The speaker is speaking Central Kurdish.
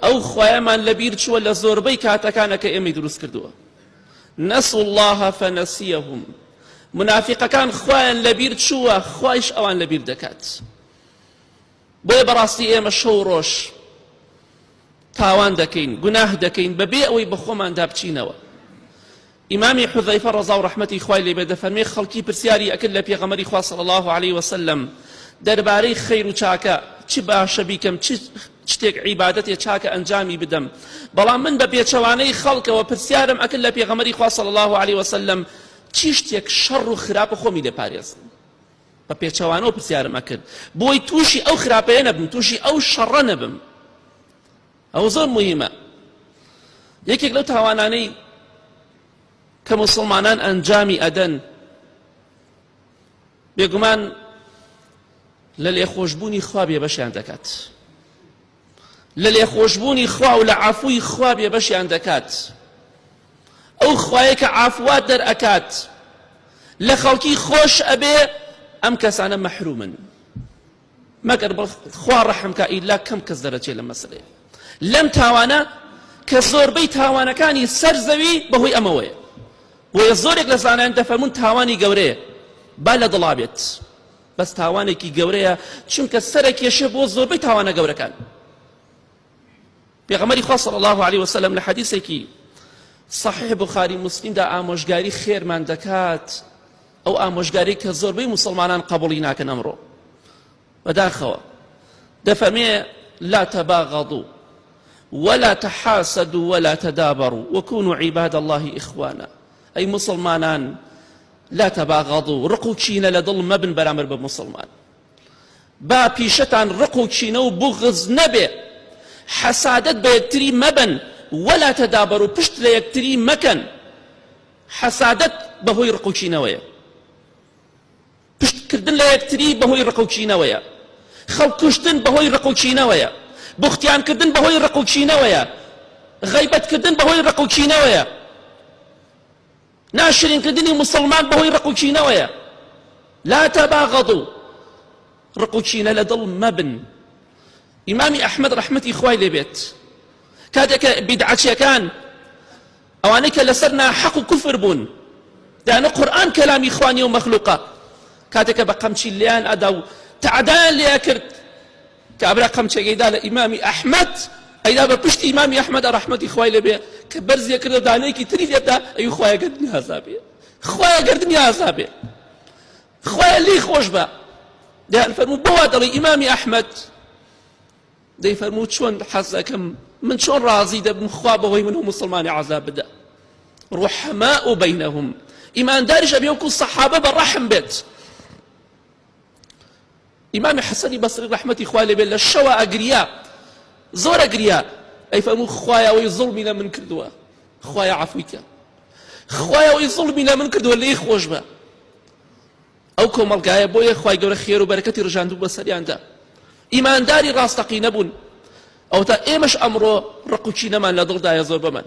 ئەو خوایەمان لەبیر چووە لە زۆربەی کاتەکانە کە ئێمەی دروست کردووە. نەسوا الله فەنەسیەهم. منافقەکان خوایان لەبیر چووە، خوایش ئەوان لەبیر دەکات. بۆیە بەڕاستی ئێمە شەو ڕۆژ تاوان دەکەین، گوناه دەکەین بەبێ ئەوەی بە خۆماندا بچینەوە. ئیمامی حوذەیفە ڕەزا و ڕەحمەتی خوای لێ بێ دەفەرمێ خەڵکی پرسیاری ئەکرد لە پێغەمبەری خوا صلی الله علیه وسلم دەربارەی خەیر و چاکە چی باشە بیکەم، چ شتێک عیبادەتێ چاکە ئەنجامی بدەم، بەڵام من بە پێچەوانەی خەڵکەوە پرسیارم ئەکرد لە پێغەمبەری خوا صلی الله علیه وسلم چی شتێک شەڕ و خراپە خۆمی لێپارێزم. بە پێچەوانەوە پرسیارم ئەکرد بۆی تووشی ئەو خراپەیە نەبم، تووشی ئەو شەڕە نەبم. ئەو زۆر مهمە. یەکێک لەو تاوانانەی کە موسڵمانان ئەنجامی ئەدەن بێگومان لە لێخۆشبوونی خوا بێبەشیان دەکات، لە لێخۆشبوونی خوا و لە عافووی خوا بێبەشیان دەکات. ئەو خوایە کە عافوات دەرئەکات لە خەڵکی خۆش ئەبێ ئەم کەسانە مەحرومن، مەگەر خوا ڕەحمکە ئیلا کەم کەس دەرەچێت لە مەسەلەیە. لەم تاوانە کە زۆربەی تاوانەکانی سەر زەوی بەهۆی ئەمەوەیە. بۆیە زۆرێک لە زانایان دەفەرمون تاوانی گەورەیە با لە دڵا بێت، بەس تاوانێکی گەورەیە چونکە سەرەکێشە بۆ زۆربەی تاوانە گەورەکان. پێغەمبەری خوا صلی الله علیه وسلم لە حەدیثێکی صحیح بخاری مسلمدا ئامۆژگاری خێرمان دەکات، ئەو ئامۆژگاری کە زۆربەی مسلمانان قبوڵی ناکەن ئەمڕۆ. بەداخەوە دەفەرمێ لا تباغضوا ولا تحاسدوا ولا تدابروا وكونوا عباد الله إخوانا. أي مسلمانان لا تباغضوا، رقو كينا لدل مبن برامر بمسلمان، با بيشتان رقو كينا وبغض نبي، حسادت بيكتري مبن، ولا تدابروا بشت ليكتري مكن. حسادت بهوي رقو كينا ويا، بشت كردن ليكتري بهوي رقو كينا ويا، خلق كشتن بهوي رقو كينا ويا، بختيان كردن بهوي رقو كينا ويا، غيبت كردن بهوي رقو كينا ويا، ناشرين كردني مسلمان بهوي رقو كينا ويا. لا تباغضوا، رقو كينا لدل مبن. إمامي أحمد رحمتي إخوائي لبيت كادك بدعتي كان أوانيك لسرنا حق كفر بون، لأن القرآن كلام إخواني ومخلوقة. كادك بقمشي الليان أدو تعدان ليكرت كابرا قمشي قيدا لإمامي أحمد أيضا ببشت إمامي أحمد رحمتي إخوائي لبيت كبرز يكرد دانيكي تريد يبدا أي خوايا قردني عذابي، خوايا قردني عذابي، خوايا اللي خوش با. ده فرمو بوادر إمامي أحمد ده فرمو شون حزكم من شون راضي ده بمخوابه ومنهم مسلمان عذاب ده. رحماء بينهم، إيمان دارش أبي يكون الصحابة بالرحم بيت. إمام حسن بصري رحمتي إخواني بالله الشوى أقرياء زور أقرياء، أي فرمو خوايا ويظلمنا من كردوا، خوايا عفوك، خوايا ويظلمنا من كردوا اللي يخوش با. أو كوم القايا بويا خوايا قول خير وبركتي رجاندو بسريان دا. إيمان داري راستقي نبون، أو تا إيمش أمرو رقوشي نمان لدل دا يزور بمن.